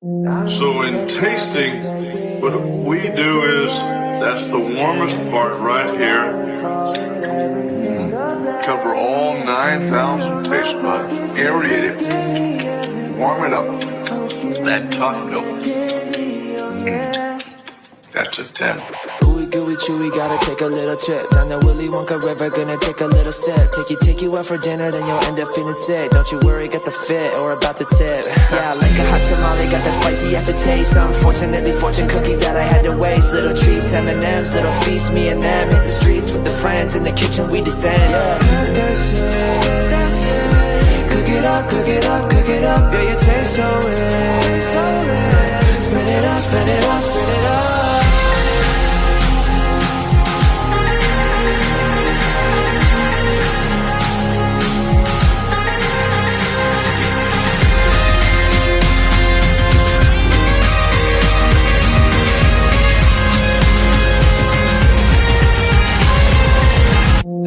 So in tasting, what we do is, that's the warmest part right here. Cover all 9,000 taste buds. Aerate it. Warm it up. That top note. That's a 10. Ooey gooey chewy, gotta take a little trip down the Willy Wonka River, gonna take a little sip. Take you out for dinner, then you'll end up feeling sick. Don't you worry, got the fit or about to tip. Yeah, like a hot tamale, got that spicy aftertaste. Unfortunately, fortune cookies that I had to waste. Little treats, M&M's, little feast, me and them. Hit the streets with the friends, in the kitchen we descend. Yeah, that's it. Cook it up, cook it up, cook it up. Yeah, you taste so rich. Spin it up, spin it up, spin it up.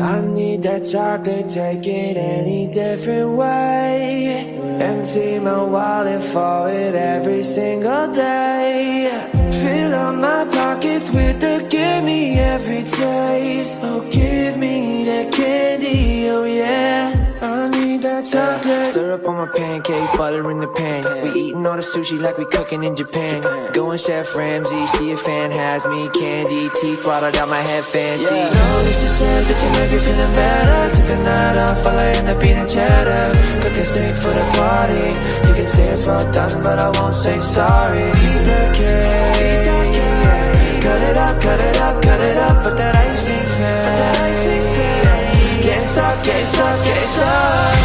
I need that chocolate, take it any different way. Empty my wallet for it every single day. Fill up my pockets with the gimme every taste. Oh, give me that candy, oh yeah. I need that chocolate. Syrup on my pancakes, butter in the pan. We eating all the sushi like we cooking in Japan. Going Chef Ramsay, see a fan has me. Candy, teeth watered out my head fancy. No, this is sad that you make me feeling better. Took the night off, I'll end up eating cheddar. Cooking steak for the party. You can say it's well done, but I won't say sorry. Eat the cake, yeah. Cut it up, cut it up, cut it up. But that icing fair. Can't stop, can't stop, can't stop.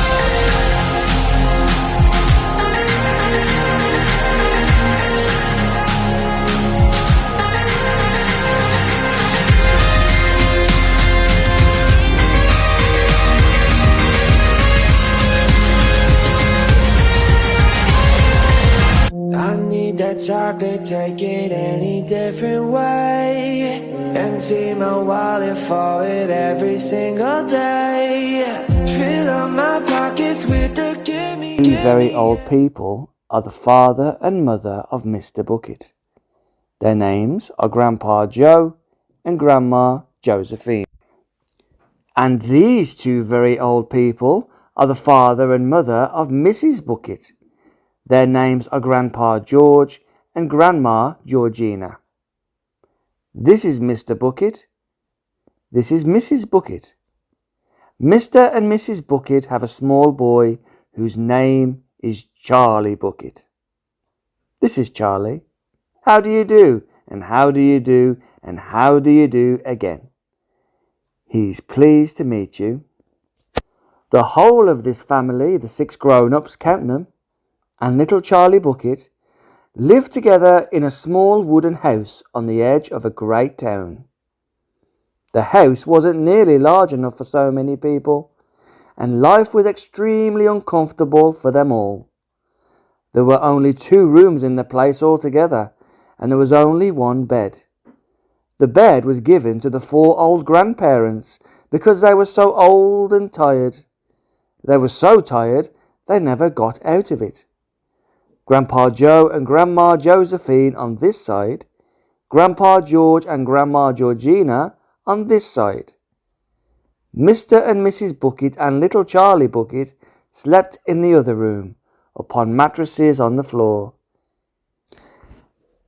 I need that chocolate, take it any different way. Empty my wallet for it every single day. Fill up my pockets with the gimme. Two very old people are the father and mother of Mr. Bucket. Their names are Grandpa Joe and Grandma Josephine. And these two very old people are the father and mother of Mrs. Bucket. Their names are Grandpa George and Grandma Georgina. This is Mr. Bucket. This is Mrs. Bucket. Mr. and Mrs. Bucket have a small boy whose name is Charlie Bucket. This is Charlie. How do you do? And how do you do? And how do you do again? He's pleased to meet you. The whole of this family, the 6 grown-ups, count them, and little Charlie Bucket, lived together in a small wooden house on the edge of a great town. The house wasn't nearly large enough for so many people, and life was extremely uncomfortable for them all. There were only 2 rooms in the place altogether, and there was only 1 bed. The bed was given to the 4 old grandparents because they were so old and tired. They were so tired they never got out of it. Grandpa Joe and Grandma Josephine on this side, Grandpa George and Grandma Georgina on this side. Mr. and Mrs. Bucket and little Charlie Bucket slept in the other room, upon mattresses on the floor.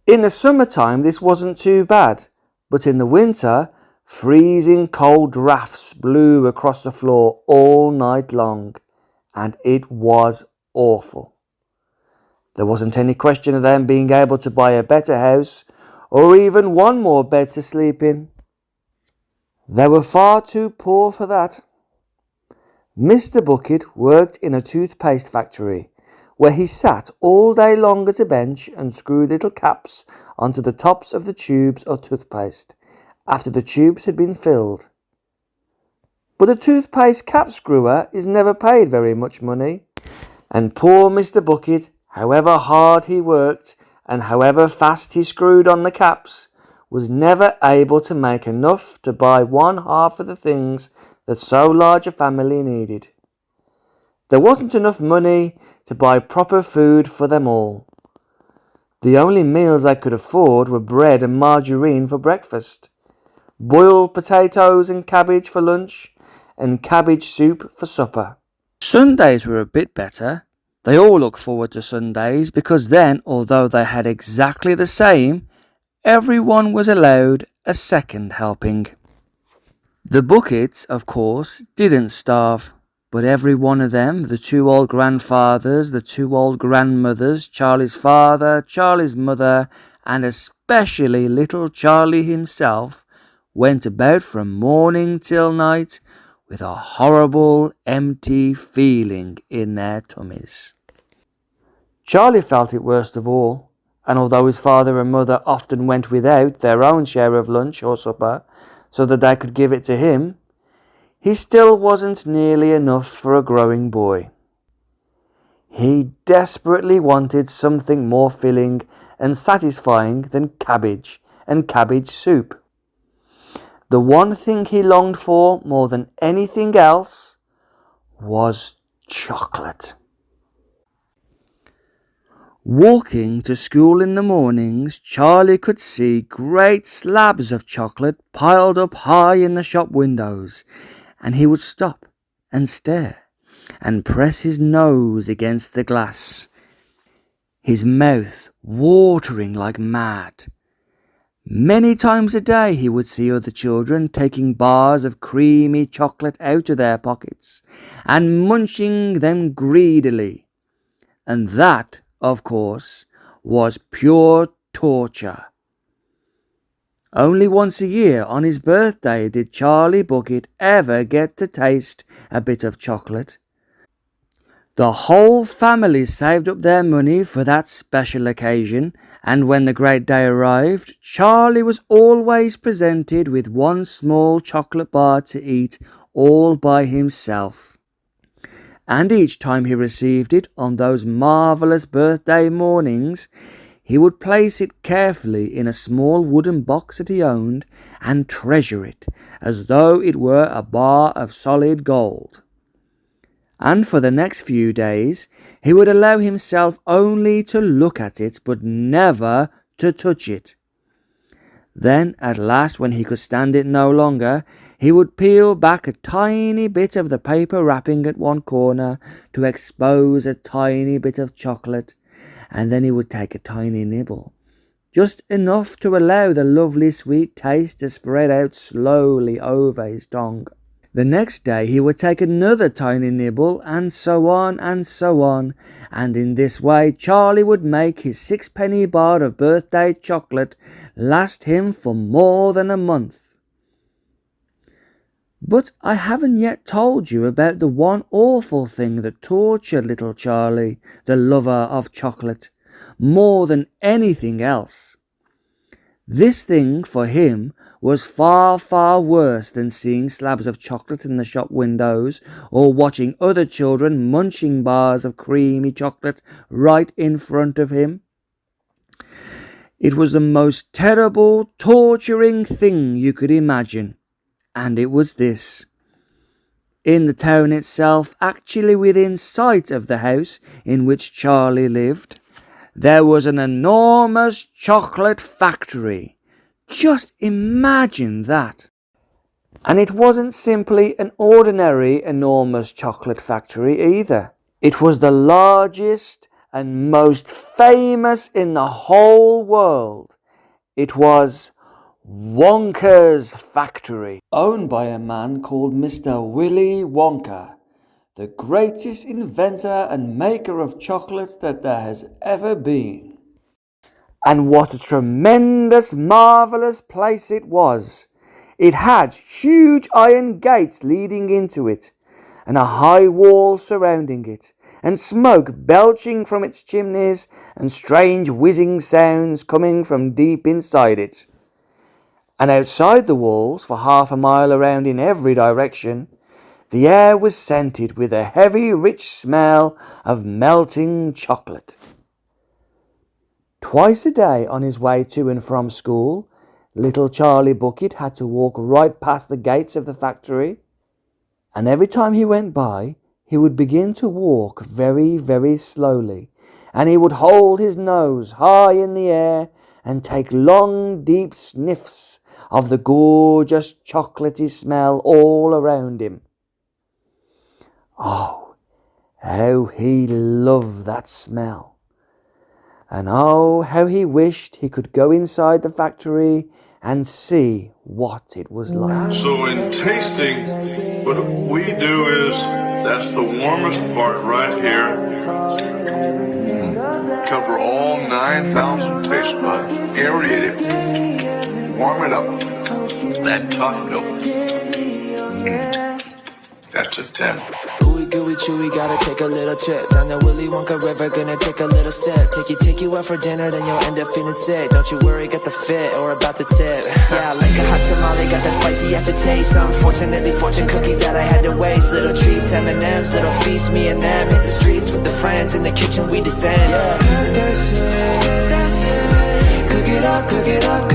In the summertime this wasn't too bad, but in the winter, freezing cold drafts blew across the floor all night long, and it was awful. There wasn't any question of them being able to buy a better house, or even 1 more bed to sleep in. They were far too poor for that. Mr. Bucket worked in a toothpaste factory, where he sat all day long at a bench and screwed little caps onto the tops of the tubes of toothpaste, after the tubes had been filled. But a toothpaste cap screwer is never paid very much money, and poor Mr. Bucket, however hard he worked and however fast he screwed on the caps, was never able to make enough to buy 1/2 of the things that so large a family needed. There wasn't enough money to buy proper food for them all. The only meals they could afford were bread and margarine for breakfast, boiled potatoes and cabbage for lunch, and cabbage soup for supper. Sundays were a bit better. They all looked forward to Sundays because then, although they had exactly the same, everyone was allowed a second helping. The Buckets, of course, didn't starve, but every one of them, the two old grandfathers, the two old grandmothers, Charlie's father, Charlie's mother, and especially little Charlie himself, went about from morning till night with a horrible, empty feeling in their tummies. Charlie felt it worst of all, and although his father and mother often went without their own share of lunch or supper so that they could give it to him, he still wasn't nearly enough for a growing boy. He desperately wanted something more filling and satisfying than cabbage and cabbage soup. The one thing he longed for more than anything else was chocolate. Walking to school in the mornings, Charlie could see great slabs of chocolate piled up high in the shop windows, and he would stop and stare and press his nose against the glass, his mouth watering like mad. Many times a day he would see other children taking bars of creamy chocolate out of their pockets and munching them greedily. And that, of course, was pure torture. Only once a year on his birthday did Charlie Bucket ever get to taste a bit of chocolate. The whole family saved up their money for that special occasion, and when the great day arrived, Charlie was always presented with one small chocolate bar to eat all by himself. And each time he received it on those marvellous birthday mornings, he would place it carefully in a small wooden box that he owned and treasure it as though it were a bar of solid gold. And for the next few days he would allow himself only to look at it, but never to touch it. Then, at last, when he could stand it no longer, he would peel back a tiny bit of the paper wrapping at one corner to expose a tiny bit of chocolate, and then he would take a tiny nibble, just enough to allow the lovely sweet taste to spread out slowly over his tongue. The next day he would take another tiny nibble, and so on, and in this way Charlie would make his sixpenny bar of birthday chocolate last him for more than a month. But I haven't yet told you about the one awful thing that tortured little Charlie, the lover of chocolate, more than anything else. This thing for him was far, far worse than seeing slabs of chocolate in the shop windows or watching other children munching bars of creamy chocolate right in front of him. It was the most terrible, torturing thing you could imagine, and it was this. In the town itself, actually within sight of the house in which Charlie lived, there was an enormous chocolate factory. Just imagine that. And it wasn't simply an ordinary enormous chocolate factory either. It was the largest and most famous in the whole world. It was Wonka's factory, owned by a man called Mr. Willy Wonka, the greatest inventor and maker of chocolate that there has ever been. And what a tremendous, marvellous place it was. It had huge iron gates leading into it, and a high wall surrounding it, and smoke belching from its chimneys, and strange whizzing sounds coming from deep inside it. And outside the walls, for half a mile around in every direction, the air was scented with a heavy, rich smell of melting chocolate. Twice a day on his way to and from school, little Charlie Bucket had to walk right past the gates of the factory, and every time he went by, he would begin to walk very, very slowly, and he would hold his nose high in the air and take long deep sniffs of the gorgeous chocolatey smell all around him. Oh, how he loved that smell. And oh, how he wished he could go inside the factory and see what it was like. So in tasting, what we do is, that's the warmest part right here. Cover all 9,000 taste buds. Aerate it. Warm it up. That top note. That's a 10. Ooey gooey chewy, gotta take a little trip down the Willy Wonka River, gonna take a little sip. Take you out for dinner, then you'll end up feeling sick. Don't you worry, got the fit or about to tip. Yeah, like a hot tamale, got that spicy aftertaste. Unfortunately, fortune cookies that I had to waste. Little treats, M&M's, little feast, me and them. Hit the streets with the friends, in the kitchen we descend. Yeah, that's it. Cook it up, cook it up,